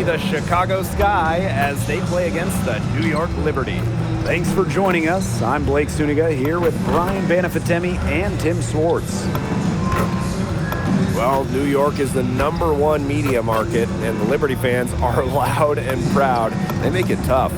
the Chicago Sky as they play against the New York Liberty. Thanks for joining us. I'm Blake Suniga here with Brian Banafitemi and Tim Swartz. Well, New York is the #1 media market, and the Liberty fans are loud and proud. They make it tough.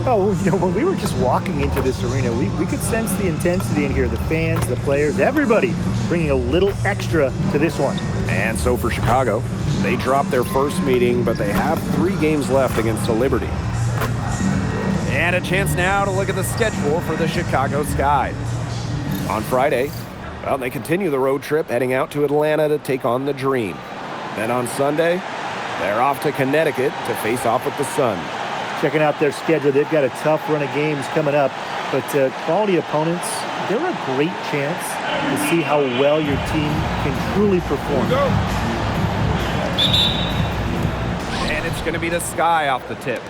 Oh, when we were just walking into this arena, we could sense the intensity in here. The fans, the players, everybody bringing a little extra to this one. And so for Chicago, they dropped their first meeting, but they have 3 games left against the Liberty. And a chance now to look at the schedule for the Chicago Sky. On Friday, well, they continue the road trip, heading out to Atlanta to take on the Dream. Then on Sunday, they're off to Connecticut to face off with the Sun. Checking out their schedule, they've got a tough run of games coming up, but quality opponents, they're a great chance to see how well your team can truly perform. And it's going to be the Sky off the tip.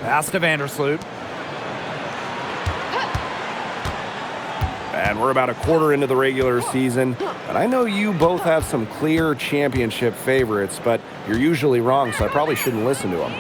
Pass to Vandersloot. And we're about a quarter into the regular season, but I know you both have some clear championship favorites, but you're usually wrong, so I probably shouldn't listen to them.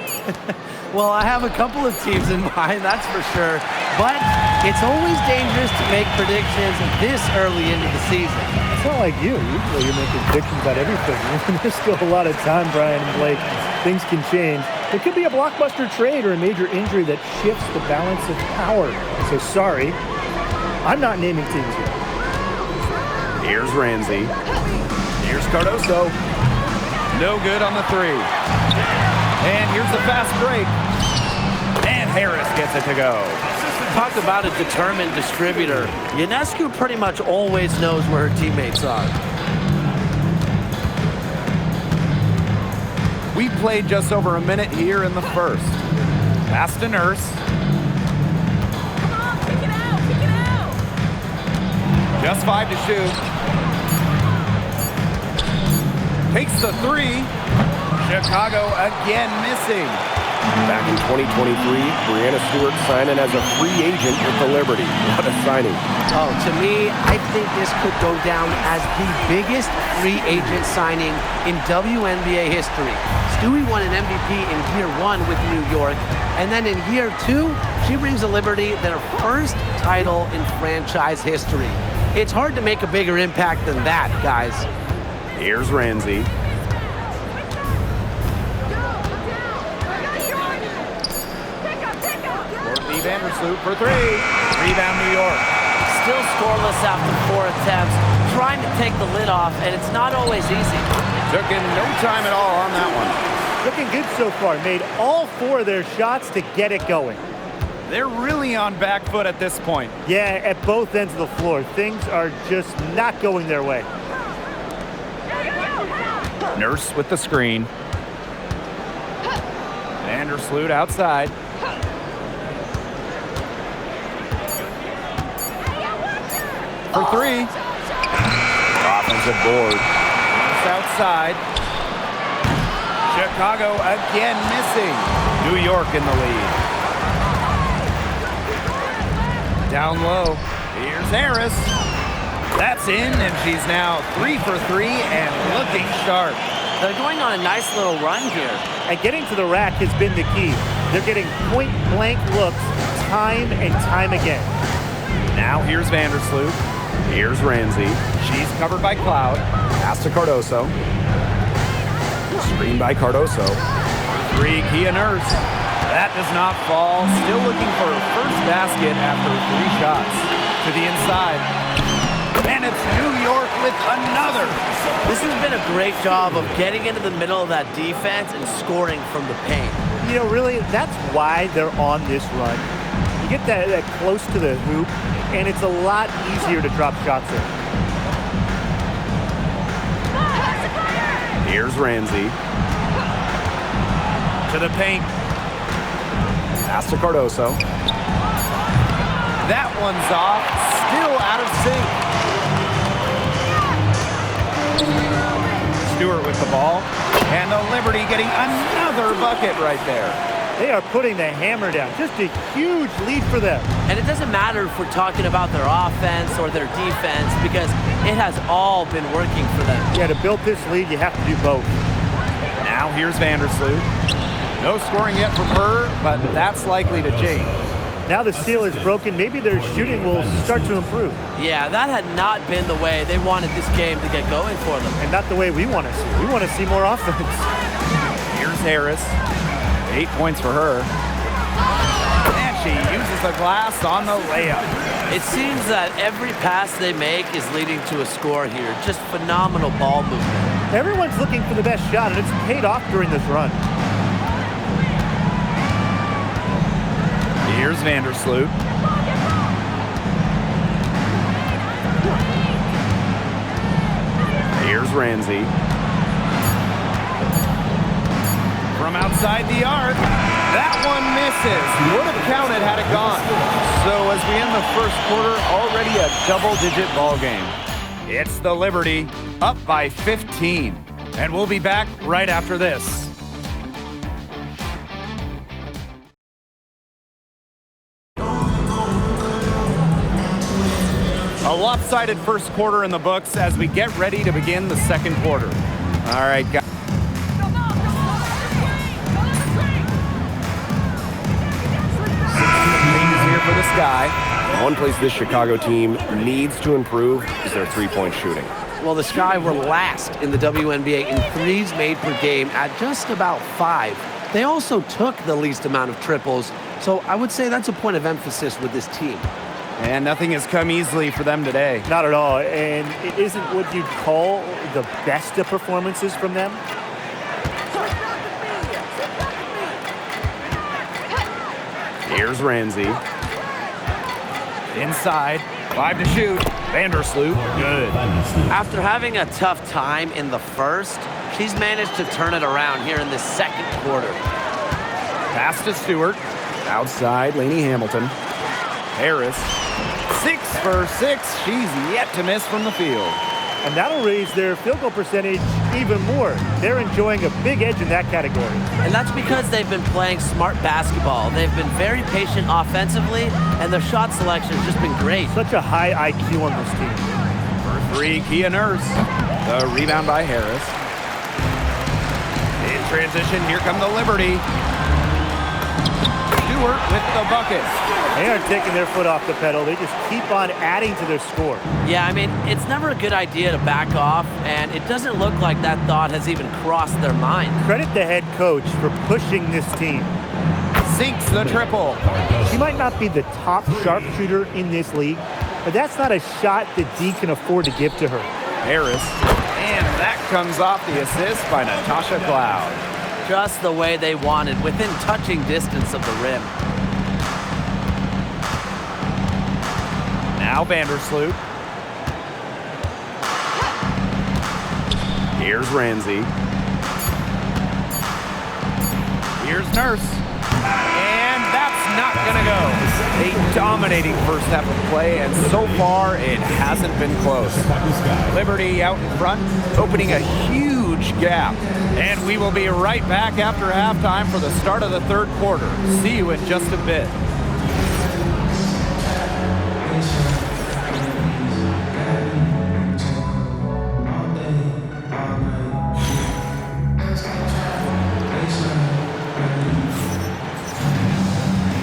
Well, I have a couple of teams in mind, that's for sure, but it's always dangerous to make predictions this early into the season. It's not like you. Usually you're making predictions about everything. There's still a lot of time, Brian and Blake. Things can change. It could be a blockbuster trade or a major injury that shifts the balance of power. So sorry, I'm not naming teams here. Here's Ramsey. Here's Cardoso. No good on the 3. And here's the fast break. And Harris gets it to go. Talk about a determined distributor. Ionescu pretty much always knows where her teammates are. We played just over a minute here in the first. Pass to Nurse. Just 5 to shoot. Takes the 3. Chicago again missing. Back in 2023, Brianna Stewart signing as a free agent with the Liberty. What a signing. Oh, to me, I think this could go down as the biggest free agent signing in WNBA history. Stewie won an MVP in year 1 with New York, and then in year 2, she brings the Liberty their first title in franchise history. It's hard to make a bigger impact than that, guys. Here's Ramsey. Courtney Vandersloot for 3. Rebound New York. Still scoreless after 4 attempts, trying to take the lid off, and it's not always easy. Took in no time at all on that one. Looking good so far. Made all 4 of their shots to get it going. They're really on back foot at this point. Yeah, at both ends of the floor. Things are just not going their way. Nurse with the screen. Vandersloot outside. For 3. Offensive board. It's outside. Chicago again missing. New York in the lead. Down low. Here's Harris. That's in, and she's now 3 for 3 and looking sharp. They're going on a nice little run here. And getting to the rack has been the key. They're getting point-blank looks time and time again. Now here's Vandersloot. Here's Ramsey. She's covered by Cloud. Pass to Cardoso. Screen by Cardoso. 3, Kia Nurse. That does not fall. Still looking for her first basket after 3 shots. To the inside. And it's New York with another. This has been a great job of getting into the middle of that defense and scoring from the paint. You know, really, that's why they're on this run. You get that close to the hoop, and it's a lot easier to drop shots there. Here's Ramsey. To the paint. Pass to Cardoso. That one's off. Still out of sync. Stewart with the ball. And the Liberty getting another bucket right there. They are putting the hammer down. Just a huge lead for them. And it doesn't matter if we're talking about their offense or their defense because it has all been working for them. Yeah, to build this lead, you have to do both. Now here's Vandersloot. No scoring yet from her, but that's likely to change. Now the seal is broken. Maybe their shooting will start to improve. Yeah, that had not been the way they wanted this game to get going for them. And not the way we want to see. We want to see more offense. Here's Harris. 8 points for her. And she uses the glass on the layup. It seems that every pass they make is leading to a score here. Just phenomenal ball movement. Everyone's looking for the best shot, and it's paid off during this run. Here's Vandersloot. Here's Ramsey. From outside the arc, that one misses. Would have counted had it gone. So as we end the first quarter, already a double-digit ball game. It's the Liberty, up by 15. And we'll be back right after this. A lopsided first quarter in the books as we get ready to begin the second quarter. All right, guys. Changes here for the Sky. One place this Chicago team needs to improve is their three-point shooting. Well, the Sky were last in the WNBA in threes made per game at just about 5. They also took the least amount of triples, so I would say that's a point of emphasis with this team. And nothing has come easily for them today. Not at all. And it isn't what you'd call the best of performances from them. Here's Ramsey. Inside. 5 to shoot. Vandersloot. Good. After having a tough time in the first, she's managed to turn it around here in the second quarter. Pass to Stewart. Outside, Lainey Hamilton. Harris. 6 for 6. She's yet to miss from the field. And that'll raise their field goal percentage even more. They're enjoying a big edge in that category. And that's because they've been playing smart basketball. They've been very patient offensively, and their shot selection has just been great. Such a high IQ on this team. For 3, Kia Nurse. The rebound by Harris. In transition, here come the Liberty. Stewart with the bucket. They aren't taking their foot off the pedal. They just keep on adding to their score. Yeah, I mean, it's never a good idea to back off, and it doesn't look like that thought has even crossed their mind. Credit the head coach for pushing this team. Sinks the triple. She might not be the top sharpshooter in this league, but that's not a shot that D can afford to give to her. Harris. And that comes off the assist by Natasha Cloud. Just the way they wanted, within touching distance of the rim. Now Vandersloot. Here's Ramsey. Here's Nurse. And that's not going to go. A dominating first half of play, and so far it hasn't been close. Liberty out in front, opening a huge gap. And we will be right back after halftime for the start of the third quarter. See you in just a bit.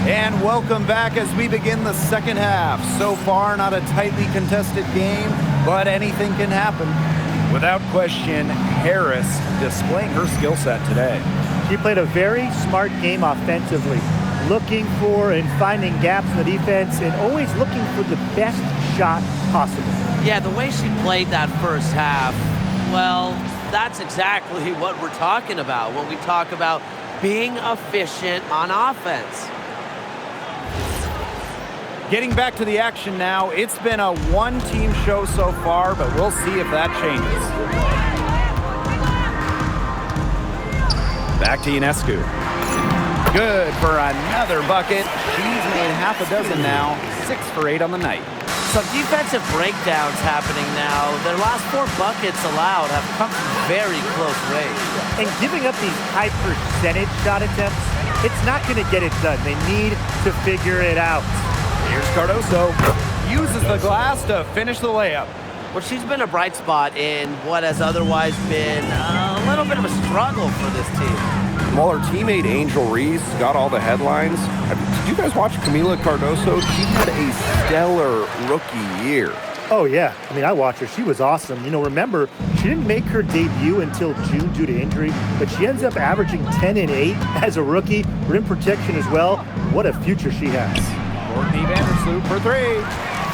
And welcome back as we begin the second half. So far, not a tightly contested game, but anything can happen. Without question, Harris displaying her skill set today. She played a very smart game offensively, looking for and finding gaps in the defense and always looking for the best shot possible. Yeah, the way she played that first half, well, that's exactly what we're talking about when we talk about being efficient on offense. Getting back to the action now, it's been a one-team show so far, but we'll see if that changes. Back to Ionescu. Good for another bucket. She's made half a dozen now, 6 for 8 on the night. Some defensive breakdowns happening now. Their last 4 buckets allowed have come from very close range. And giving up these high percentage shot attempts, it's not going to get it done. They need to figure it out. Here's Cardoso. Uses the glass to finish the layup. Well, she's been a bright spot in what has otherwise been a little bit of a struggle for this team. While her teammate Angel Reese got all the headlines, did you guys watch Camila Cardoso? She had a stellar rookie year. Oh, yeah. I mean, I watched her. She was awesome. You know, remember, she didn't make her debut until June due to injury, but she ends up averaging 10 and 8 as a rookie. Rim protection as well. What a future she has. Courtney Vandersloot for three.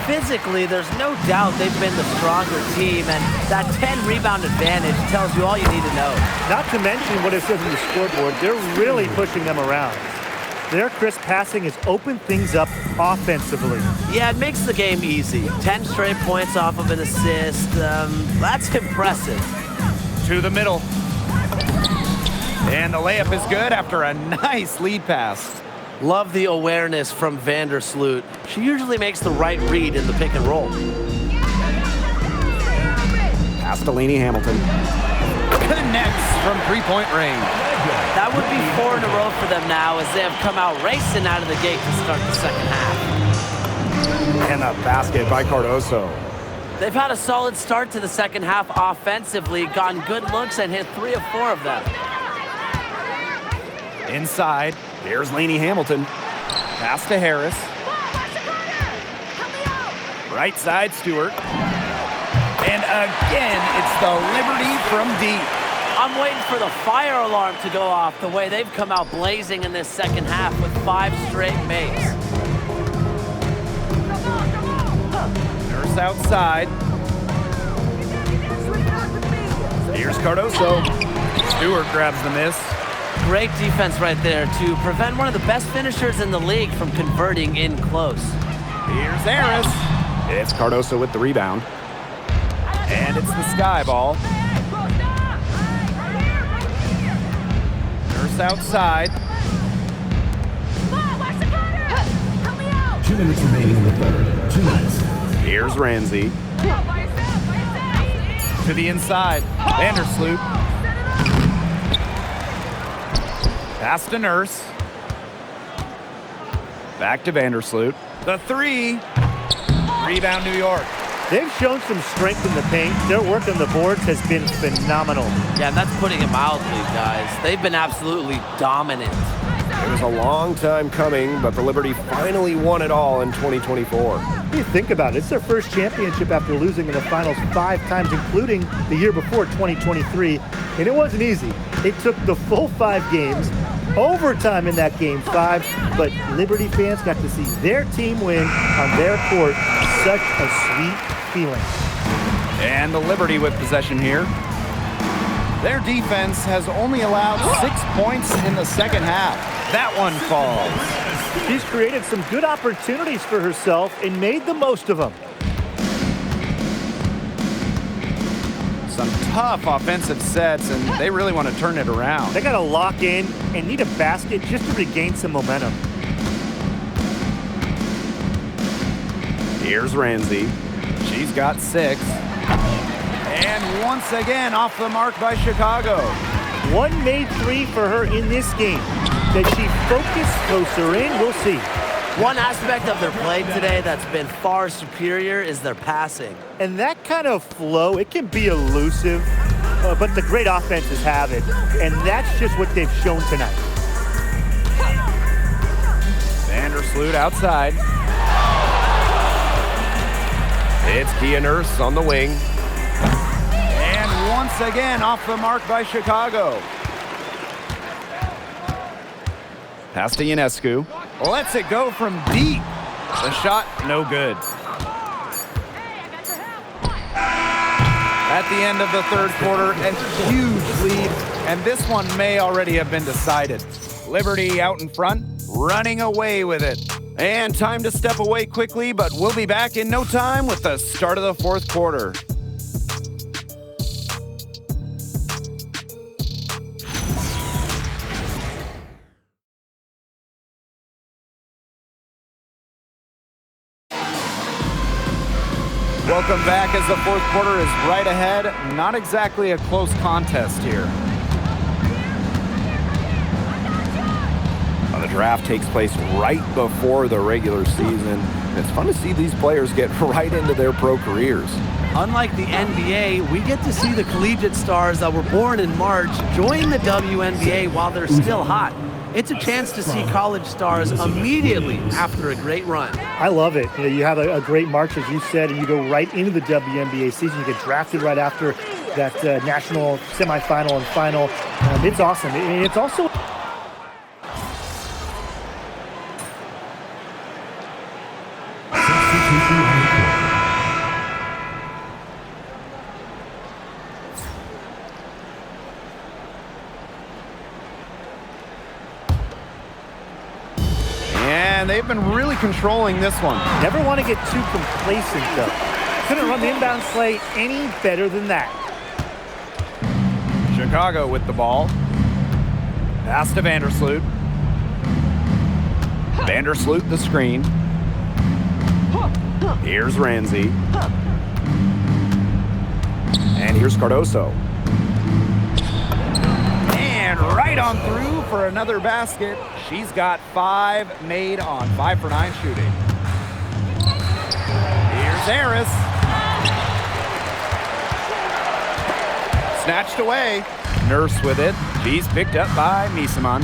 Physically, there's no doubt they've been the stronger team, and that 10-rebound advantage tells you all you need to know. Not to mention what it says on the scoreboard, they're really pushing them around. Their crisp passing has opened things up offensively. Yeah, it makes the game easy. 10 straight points off of an assist. That's impressive. To the middle. And the layup is good after a nice lead pass. Love the awareness from Vandersloot. She usually makes the right read in the pick and roll. Pass to Lainey Hamilton. Connects from three-point range. That would be 4 in a row for them now as they have come out racing out of the gate to start the second half. And a basket by Cardoso. They've had a solid start to the second half offensively, gotten good looks and hit 3 of 4 of them. Inside. Here's Lainey Hamilton. Pass to Harris. Right side, Stewart. And again, it's the Liberty from deep. I'm waiting for the fire alarm to go off the way they've come out blazing in this second half with 5 straight makes. Nurse outside. Here's Cardoso. Stewart grabs the miss. Great defense right there to prevent one of the best finishers in the league from converting in close. Here's Harris. It's Cardoso with the rebound. And it's the sky ball. Nurse outside. 2 minutes remaining in the third. 2 minutes. Here's Ramsey. To the inside. Vandersloot. Pass to Nurse. Back to Vandersloot. The three. Rebound, New York. They've shown some strength in the paint. Their work on the boards has been phenomenal. Yeah, and that's putting it mildly, guys. They've been absolutely dominant. It was a long time coming, but the Liberty finally won it all in 2024. You think about it, it's their first championship after losing in the finals 5 times, including the year before, 2023. And it wasn't easy. It took the full 5 games, overtime in that game 5, but Liberty fans got to see their team win on their court. Such a sweet feeling. And the Liberty with possession here. Their defense has only allowed 6 points in the second half. That one falls. She's created some good opportunities for herself and made the most of them. Some tough offensive sets, and they really want to turn it around. They got to lock in and need a basket just to regain some momentum. Here's Ramsey. She's got 6. And once again, off the mark by Chicago. 1 made 3 for her in this game. That she focused closer in, we'll see. One aspect of their play today that's been far superior is their passing. And that kind of flow, it can be elusive, but the great offenses have it. And that's just what they've shown tonight. Vandersloot outside. It's Kia Nurse on the wing. And once again, off the mark by Chicago. Pass to Ionescu. Lets it go from deep. The shot, no good. At the end of the third quarter, a huge lead, and this one may already have been decided. Liberty out in front, running away with it. And time to step away quickly, but we'll be back in no time with the start of the fourth quarter. Welcome back as the fourth quarter is right ahead. Not exactly a close contest here. Now, the draft takes place right before the regular season. It's fun to see these players get right into their pro careers. Unlike the NBA, we get to see the collegiate stars that were born in March join the WNBA while they're still hot. It's a chance to see college stars immediately after a great run. I love it. You have a great March, as you said, and you go right into the WNBA season. You get drafted right after that national semifinal and final. It's awesome. And it's also... And they've been really controlling this one. Never want to get too complacent, though. Couldn't run the inbound play any better than that. Chicago with the ball. Pass to Vandersloot. Vandersloot the screen. Here's Ramsey. And here's Cardoso. And right on through for another basket. She's got 5 made on 5 for 9 shooting. Here's Harris. Snatched away. Nurse with it. She's picked up by Misaman.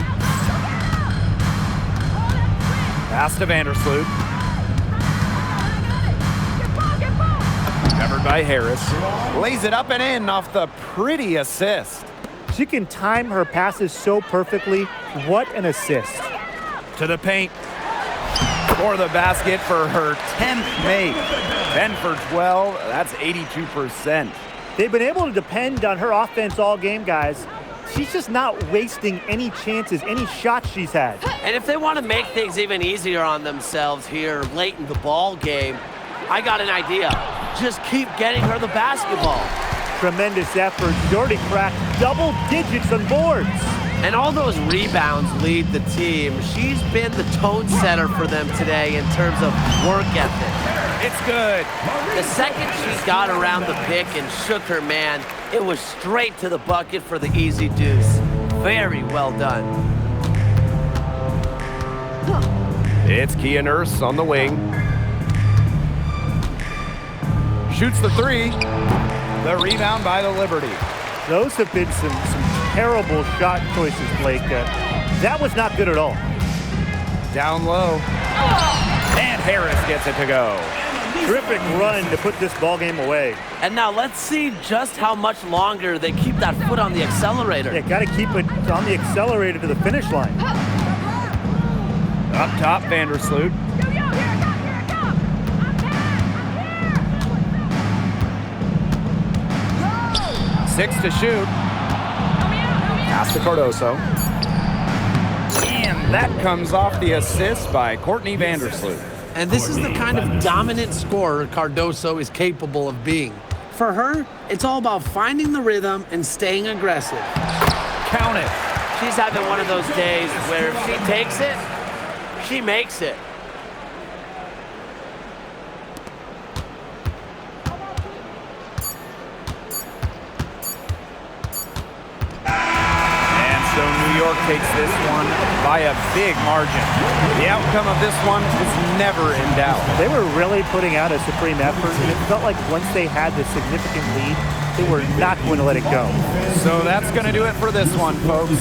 Pass to Vandersloot. Covered by Harris. Lays it up and in off the pretty assist. She can time her passes so perfectly. What an assist. To the paint. For the basket for her 10th make. 10 for 12. That's 82%. They've been able to depend on her offense all game, guys. She's just not wasting any chances, any shots she's had. And if they want to make things even easier on themselves here late in the ball game, I got an idea. Just keep getting her the basketball. Tremendous effort. She's already cracked double digits on boards. And all those rebounds lead the team. She's been the tone setter for them today in terms of work ethic. It's good. The second she got around the pick and shook her man, it was straight to the bucket for the easy deuce. Very well done. It's Kia Nurse on the wing. Shoots the 3. The rebound by the Liberty. Those have been some terrible shot choices, Blake. That was not good at all. Down low. And Harris gets it to go. Terrific run to put this ball game away. And now let's see just how much longer they keep that foot on the accelerator. Yeah, got to keep it on the accelerator to the finish line. Up top, Vandersloot. Six to shoot. Pass to Cardoso. And that comes off the assist by Courtney Vandersloot. And this is the kind of dominant scorer Cardoso is capable of being. For her, it's all about finding the rhythm and staying aggressive. Count it. She's having one of those days where if she takes it, she makes it. New York takes this one by a big margin. The outcome of this one is never in doubt. They were really putting out a supreme effort, and it felt like once they had this significant lead, they were not going to let it go. So that's going to do it for this one, folks.